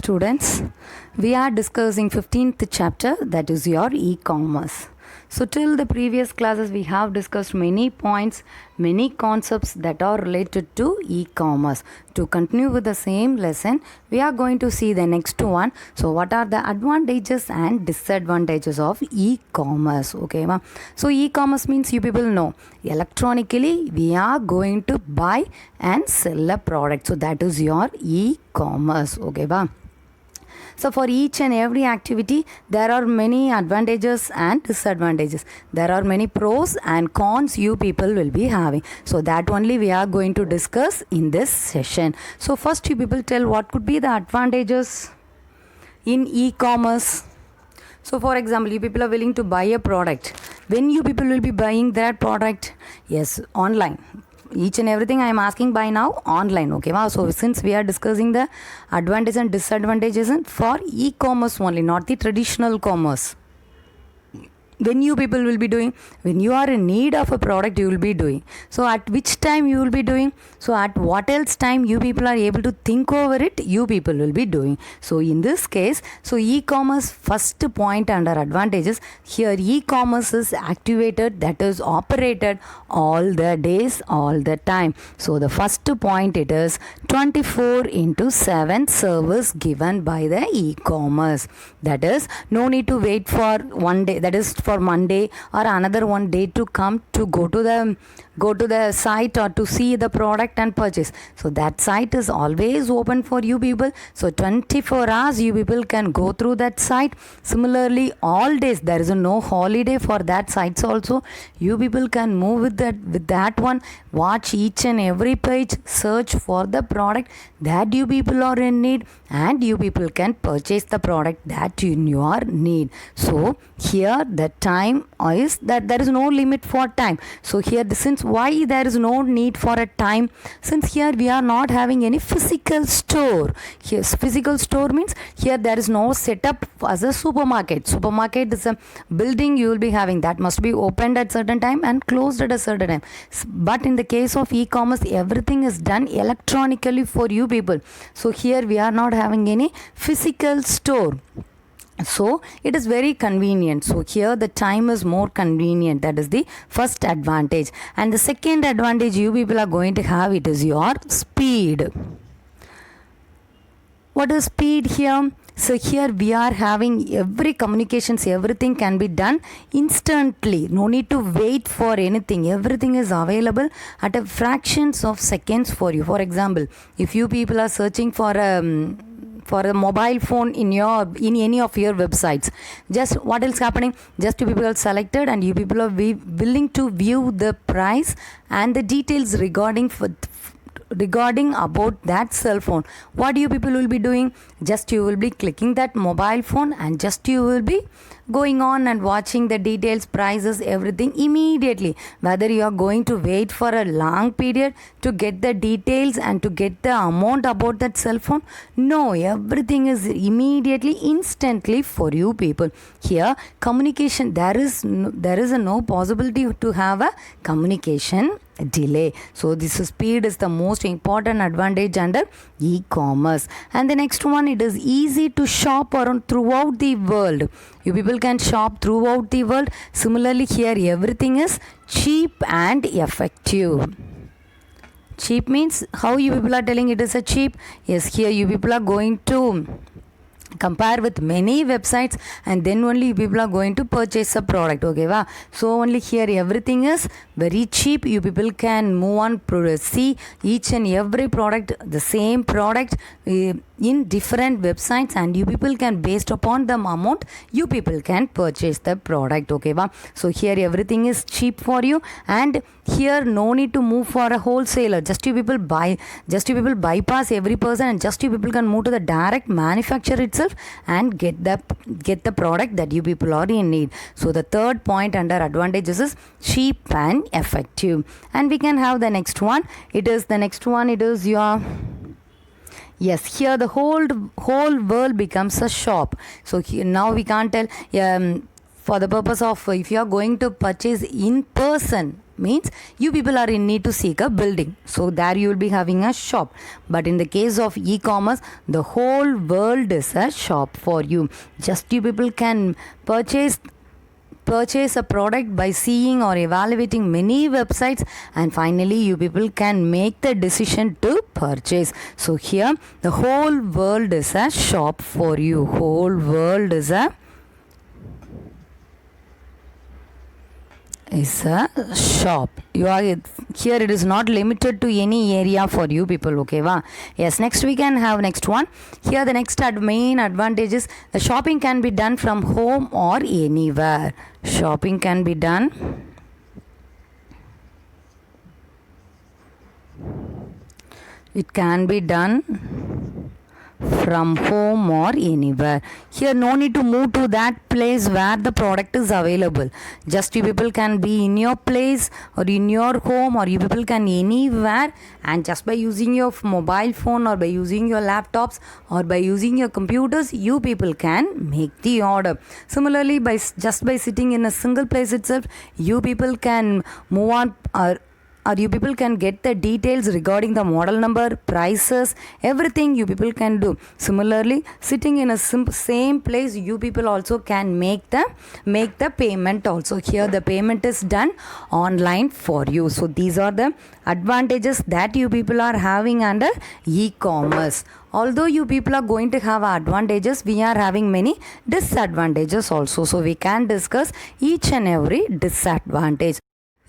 students. We are discussing 15th chapter, that is your e-commerce. So till the previous classes we have discussed many points, many concepts that are related to e-commerce. To continue with the same lesson, we are going to see the next one. So what are the advantages and disadvantages of e-commerce? Okay, ma? So e-commerce means you people know electronically we are going to buy and sell a product. So that is your e-commerce. Okay, ba? So for each and every activity, there are many advantages and disadvantages. There are many pros and cons you people will be having. So that only we are going to discuss in this session. So first you people tell what could be the advantages in e-commerce. So for example, you people are willing to buy a product. When you people will be buying that product? Yes, online. Each and everything I am asking by now online. Okay, wow. So since we are discussing the advantages and disadvantages for e-commerce only, not the traditional commerce. When you people will be doing, when you are in need of a product, you will be doing. So at which time you will be doing? So at what else time you people are able to think over it, you people will be doing. So in this case, so e-commerce first point under advantages, here e-commerce is activated, that is operated all the days, all the time. So the first point it is 24/7 service given by the e-commerce. That is no need to wait for one day, that is for Monday or another one day to come to go to the site or to see the product and purchase. So that site is always open for you people. So 24 hours you people can go through that site. Similarly, all days there is no holiday for that sites also. You people can move with that one, watch each and every page, search for the product that you people are in need, and you people can purchase the product that in your need. So here the time is that there is no limit for time. So here since why there is no need for a time, since here we are not having any physical store. Here physical store means here there is no setup as a supermarket. Supermarket is a building you will be having that must be opened at certain time and closed at a certain time. But in the case of e-commerce, everything is done electronically for you people. So here we are not having any physical store. So it is very convenient. So here the time is more convenient. That is the first advantage. And the second advantage you people are going to have, it is your speed. What is speed here? So here we are having every communications, everything can be done instantly. No need to wait for anything. Everything is available at a fractions of seconds for you. For example, if you people are searching for a mobile phone in any of your websites, just what else happening, just you people are selected and you people are willing to view the price and the details regarding about that cell phone. What you people will be doing, just you will be clicking that mobile phone and just you will be going on and watching the details, prices, everything immediately. Whether you are going to wait for a long period to get the details and to get the amount about that cell phone, no, everything is immediately, instantly for you people. Here communication, there is no possibility to have a communication delay. So this speed is the most important advantage under e-commerce. And the next one, it is easy to shop around throughout the world. You people can shop throughout the world. Similarly here everything is cheap and effective. Cheap means how you people are telling it is a cheap? Yes, here you people are going to compare with many websites and then only people are going to purchase a product. Okay, wow. So only here everything is very cheap. You people can move on, see each and every product, the same product in different websites, and you people can, based upon the amount, you people can purchase the product. Okay, wow. So here everything is cheap for you, and here no need to move for a wholesaler. Just you people bypass every person and just you people can move to the direct manufacturer itself and get the product that you people are in need. So the third point under advantages is cheap and effective. And we can have the next one. It is your, yes, here the whole world becomes a shop. So here, now we can't tell for the purpose of if you are going to purchase in person, means you people are in need to seek a building, so there you will be having a shop. But in the case of e-commerce, the whole world is a shop for you. Just you people can purchase a product by seeing or evaluating many websites, and finally you people can make the decision to purchase. So here the whole world is a shop for you. Whole world is a shop. You are here, it is not limited to any area for you people, okay va? Yes, next we can have next one. Here the next main advantage is the shopping can be done from home or anywhere. Shopping can be done from home or anywhere. Here no need to move to that place where the product is available. Just you people can be in your place or in your home, or you people can anywhere, and just by using your mobile phone or by using your laptops or by using your computers, you people can make the order. Similarly, just by sitting in a single place itself, you people can move on or you people can get the details regarding the model number, prices, everything you people can do. Similarly, sitting in a same place, you people also can make the payment also. Here the payment is done online for you. So these are the advantages that you people are having under e-commerce. Although you people are going to have advantages, we are having many disadvantages also. So we can discuss each and every disadvantage.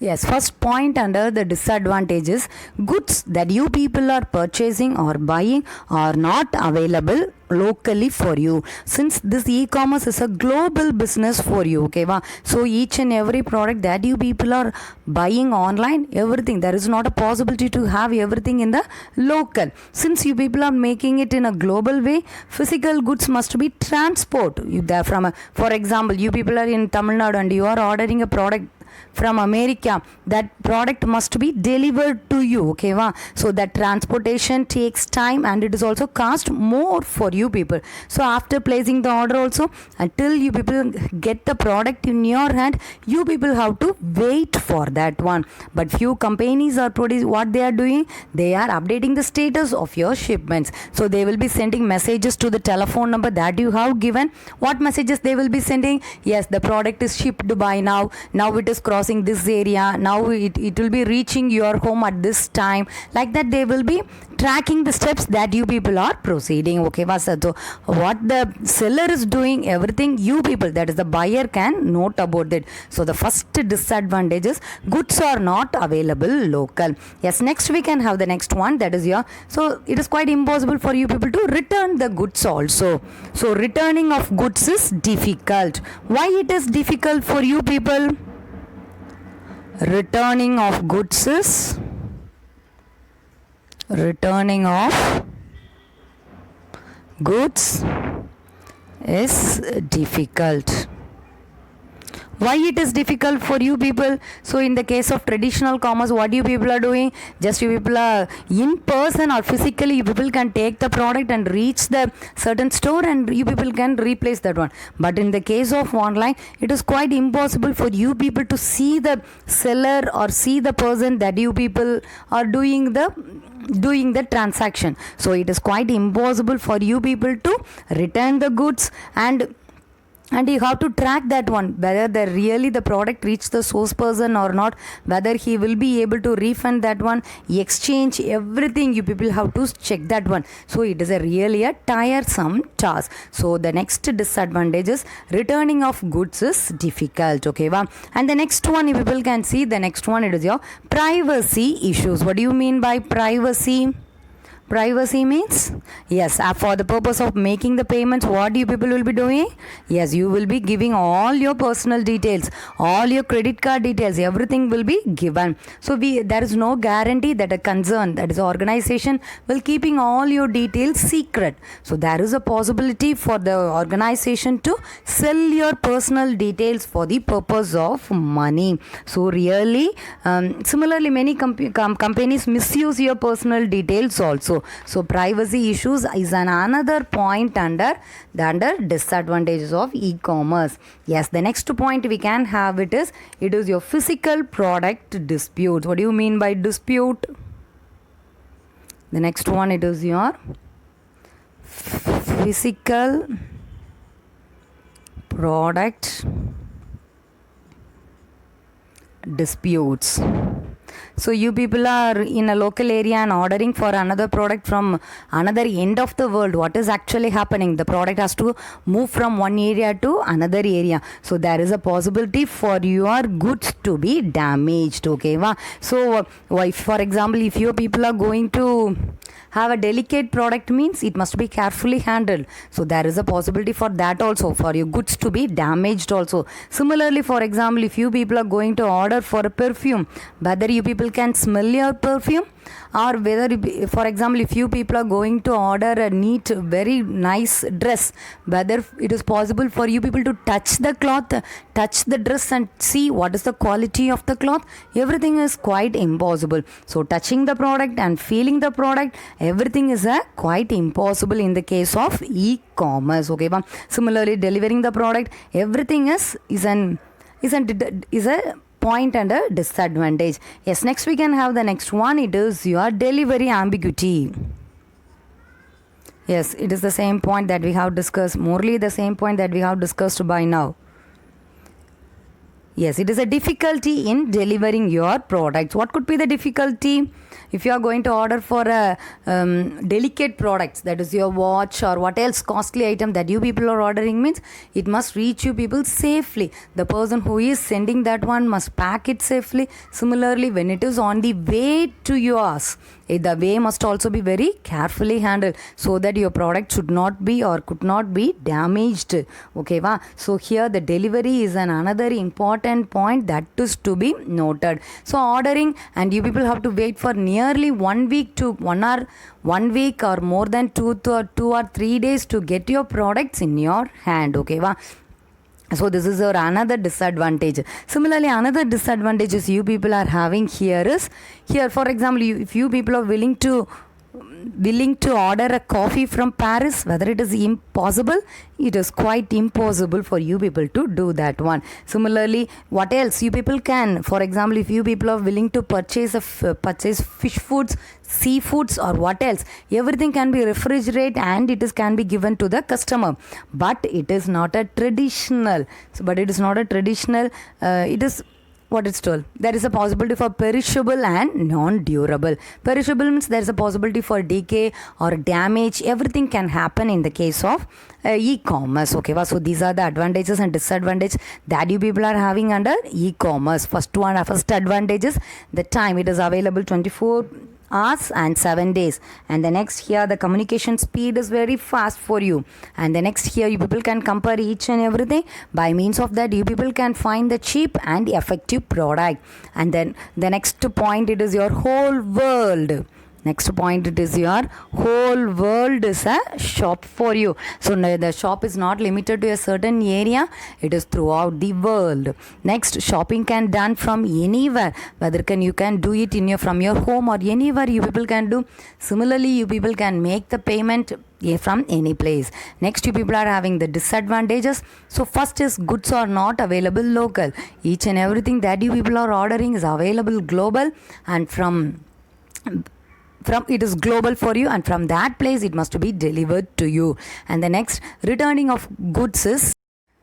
Yes, first point under the disadvantages, goods that you people are purchasing or buying are not available locally for you, since this e-commerce is a global business for you, okay va? So each and every product that you people are buying online, everything, there is not a possibility to have everything in the local. Since you people are making it in a global way, physical goods must be transported from for example, you people are in Tamil Nadu and you are ordering a product from America, that product must be delivered to you, okay va? So that transportation takes time and it is also cost more for you people. So after placing the order also, until you people get the product in your hand, you people have to wait for that one. But few companies are what they are doing, they are updating the status of your shipments. So they will be sending messages to the telephone number that you have given. What messages they will be sending? Yes, the product is shipped by now it is crossing this area, now it will be reaching your home at this time. Like that they will be tracking the steps that you people are proceeding, okay va? So what the seller is doing, everything you people, that is the buyer, can note about it. So the first disadvantage is goods are not available local. Yes, next we can have the next one, that is so it is quite impossible for you people to return the goods also. So returning of goods is difficult. Why it is difficult for you people? Returning of goods is difficult. Why it is difficult for you people? So in the case of traditional commerce, what you people are doing, just you people are in person or physically, you people can take the product and reach the certain store and you people can replace that one. But in the case of online, it is quite impossible for you people to see the seller or see the person that you people are doing the transaction. So it is quite impossible for you people to return the goods, and you have to track that one, whether the product reached the source person or not, whether he will be able to refund that one, exchange, everything you people have to check that one. So it is really a tiresome task. So the next disadvantage is returning of goods is difficult, okay va? And the next one, you people can see the next one, it is your privacy issues. What do you mean by privacy? Privacy means, yes, for the purpose of making the payments, what you people will be doing? Yes, you will be giving all your personal details, all your credit card details, everything will be given. So there is no guarantee that a concern, that is organization, will keeping all your details secret. So there is a possibility for the organization to sell your personal details for the purpose of money. So really, similarly, many companies misuse your personal details also. also. So privacy issues is another point under disadvantages of e-commerce. Yes, the next point we can have it is your physical product disputes. What do you mean by dispute? The next one, it is your physical product disputes. So you people are in a local area and ordering for another product from another end of the world. What is actually happening? The product has to move from one area to another area. So there is a possibility for your goods to be damaged. Okay, so if, for example, if your people are going to have a delicate product, means it must be carefully handled. So there is a possibility for that also, for your goods to be damaged also. Similarly, for example, if you people are going to order for a perfume, whether you people can smell your perfume, or whether, for example, if you people are going to order a neat, very nice dress, whether it is possible for you people to touch the cloth, touch the dress and see what is the quality of the cloth. Everything is quite impossible. So touching the product and feeling the product, everything is quite impossible in the case of e-commerce. Okay, similarly, delivering the product, everything is a point and a disadvantage. Yes, next we can have the next one. It is your delivery ambiguity. Yes, it is the same point that we have discussed, morely the same point that we have discussed by now. Yes, it is a difficulty in delivering your products. What could be the difficulty? If you are going to order for a delicate products, that is your watch or what else costly item that you people are ordering, means it must reach you people safely. The person who is sending that one must pack it safely. Similarly, when it is on the way to yours, the way must also be very carefully handled so that your product should not be or could not be damaged. Okay, so here the delivery is another important point that is to be noted. So ordering, and you people have to wait for nearly 1 week to 1 week or more than 2 or 3 days to get your products in your hand. Okay, so this is another disadvantage. Similarly, another disadvantage is you people are having here is, here for example, if you people are willing to order a coffee from Paris, whether it is impossible, it is quite impossible for you people to do that one. Similarly, what else you people can, for example, if you people are willing to purchase fish foods, seafoods, or what else, everything can be refrigerated and it can be given to the customer, but it is not a traditional. It is what it's told. There is a possibility for perishable and non-durable. Perishable means there is a possibility for decay or damage. Everything can happen in the case of e-commerce. Okay, so these are the advantages and disadvantages that you people are having under e-commerce. First advantage is the time. It is available 24 hours and 7 days, and the next here the communication speed is very fast for you, and the next here you people can compare each and everything. By means of that, you people can find the cheap and effective product. And then the next point, it is your whole world. Next point, it is your whole world is a shop for you. So the shop is not limited to a certain area, it is throughout the world. Next, shopping can done from anywhere, whether you can do it from your home or anywhere you people can do. Similarly, you people can make the payment from any place. Next, you people are having the disadvantages. So first is goods are not available local. Each and everything that you people are ordering is available global, and from it is global for you, and from that place it must be delivered to you. And the next, returning of goods is,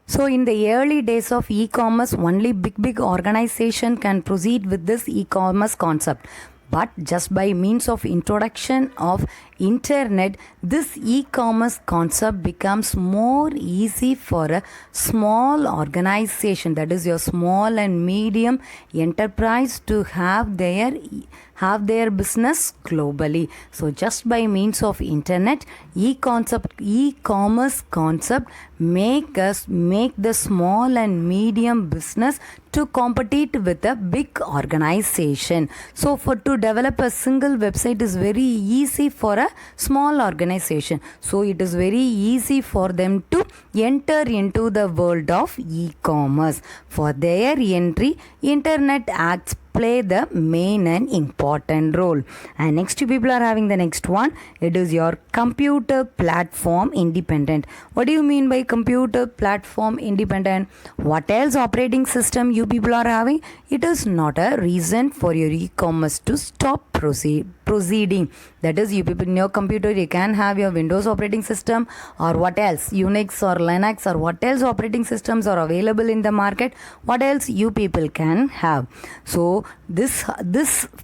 so in the early days of e-commerce, only big organization can proceed with this e-commerce concept. But just by means of introduction of internet, this e-commerce concept becomes more easy for a small organization, that is your small and medium enterprise, to have their business globally. So just by means of internet, e-commerce concept make the small and medium business to compete with a big organization. So to develop a single website is very easy for a small organization. So it is very easy for them to enter into the world of e-commerce. For their entry, internet acts play the main and important role. And next you people are having the next one. It is your computer platform independent. What do you mean by computer platform independent? What else operating system you people are having? It is not a reason for your e-commerce to stop proceeding. That is, you people in your computer you can have your Windows operating system, or what else, Unix or Linux, or what else operating systems are available in the market, what else you people can have. So this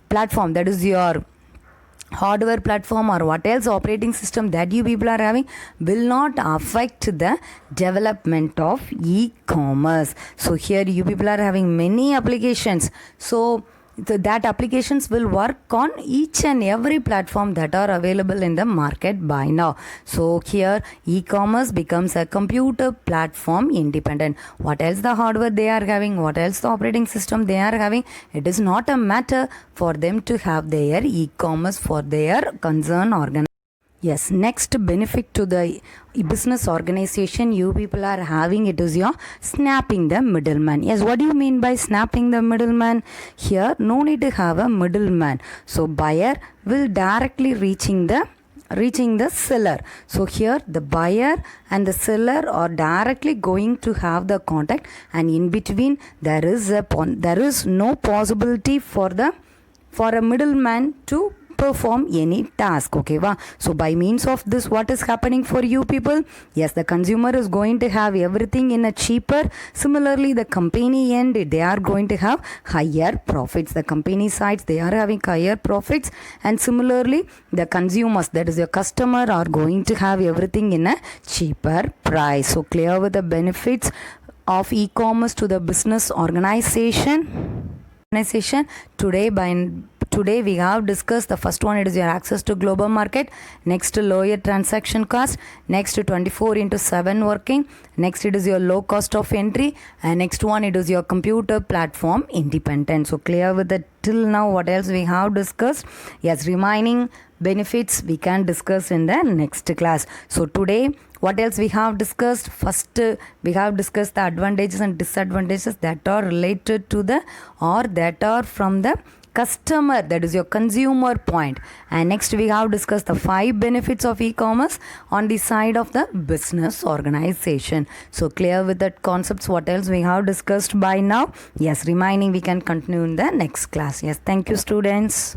platform, that is your hardware platform or what else operating system that you people are having, will not affect the development of e-commerce. So here you people are having many applications, so that applications will work on each and every platform that are available in the market by now. So here e-commerce becomes a computer platform independent. What else the hardware they are having, what else the operating system they are having, it is not a matter for them to have their e-commerce for their concern organization. Yes, next benefit to the business organization you people are having, it is your snapping the middleman. Yes, what do you mean by snapping the middleman? Here, no need to have a middleman. So buyer will directly reaching the seller. So here the buyer and the seller are directly going to have the contact, and in between there is no possibility for a middleman to perform any task. Okay, wow. So by means of this, what is happening for you people? Yes, the consumer is going to have everything in a cheaper. Similarly, the company end, they are going to have higher profits. The company sides, they are having higher profits, and similarly the consumers, that is your customer, are going to have everything in a cheaper price. So clear with the benefits of e-commerce to the business organization. Today we have discussed the first one, it is your access to global market, next lower transaction cost, next 24/7 working, next it is your low cost of entry, and next one it is your computer platform independent. So clear with the till now what else we have discussed? Yes, remaining benefits we can discuss in the next class. So today what else we have discussed? First we have discussed the advantages and disadvantages that are related to that are from the customer, that is your consumer point. And next we have discussed the 5 benefits of e-commerce on the side of the business organization. So clear with that concepts, what else we have discussed by now? Yes, remaining we can continue in the next class. Yes, thank you students.